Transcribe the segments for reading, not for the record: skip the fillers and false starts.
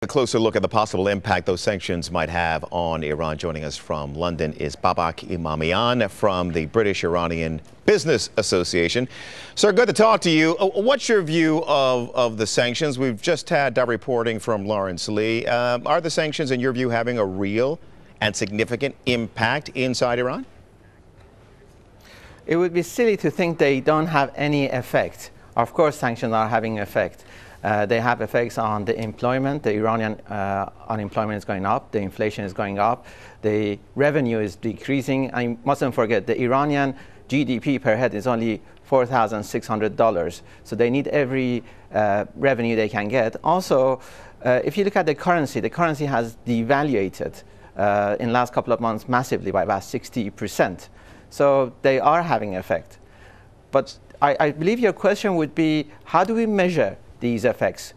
closer look at the possible impact those sanctions might have on Iran. Joining us from London is Babak Emamian from the British Iranian Business Association. Sir, good to talk to you. What's your view of the sanctions? We've just had reporting from Lawrence Lee. Are the sanctions, in your view, having a real and significant impact inside Iran? It would be silly to think they don't have any effect. Of course, sanctions are having effect. They have effects on the employment. The Iranian unemployment is going up. The inflation is going up. The revenue is decreasing. I mustn't forget, the Iranian GDP per head is only $4,600. So they need every revenue they can get. Also, if you look at the currency has devaluated in the last couple of months massively by about 60%. So they are having effect. But I believe your question would be, how do we measure these effects?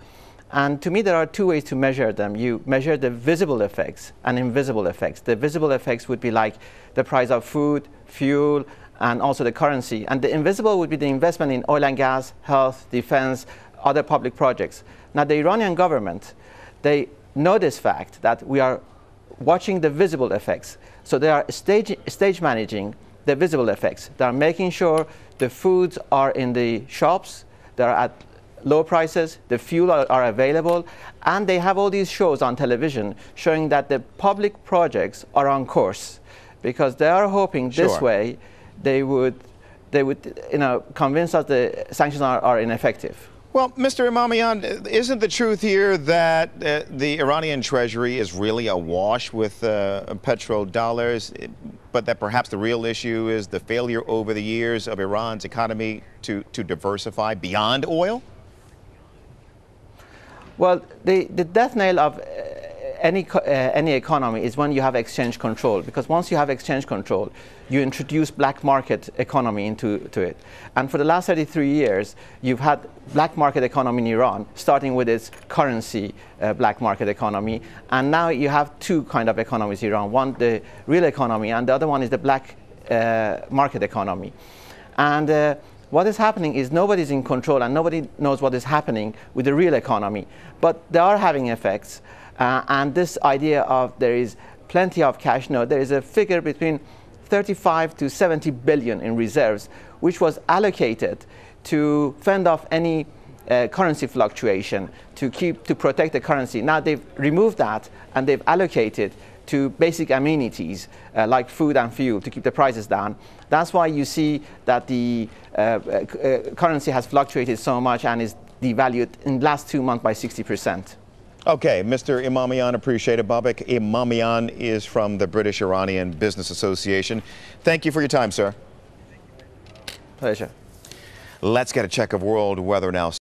And to me, there are two ways to measure them. You measure the visible effects and invisible effects. The visible effects would be like the price of food, fuel, and also the currency. And the invisible would be the investment in oil and gas, health, defense, other public projects. Now, the Iranian government, they know this fact that we are watching the visible effects. So they are stage managing the visible effects. They are making sure the foods are in the shops, they are at low prices, the fuel are available, and they have all these shows on television showing that the public projects are on course, because they are hoping this way they would convince us the sanctions are ineffective. Well, Mr. Emamian, isn't the truth here that the Iranian treasury is really awash with petrodollars, but that perhaps the real issue is the failure over the years of Iran's economy to diversify beyond oil? Well, the death nail of any economy is when you have exchange control, because once you have exchange control, you introduce black market economy into it. And for the last 33 years, you've had black market economy in Iran, starting with its currency black market economy. And now you have two kind of economies in Iran. One, the real economy, and the other one is the black market economy. And what is happening is nobody's in control and nobody knows what is happening with the real economy. But they are having effects. And this idea of there is plenty of cash, no, there is a figure between 35 to 70 billion in reserves, which was allocated to fend off any currency fluctuation, to protect the currency. Now they've removed that and they've allocated to basic amenities like food and fuel to keep the prices down. That's why you see that the currency has fluctuated so much and is devalued in the last 2 months by 60%. Okay, Mr. Emamian, appreciate it. Babak Emamian is from the British Iranian Business Association. Thank you for your time, sir. Pleasure. Let's get a check of world weather now.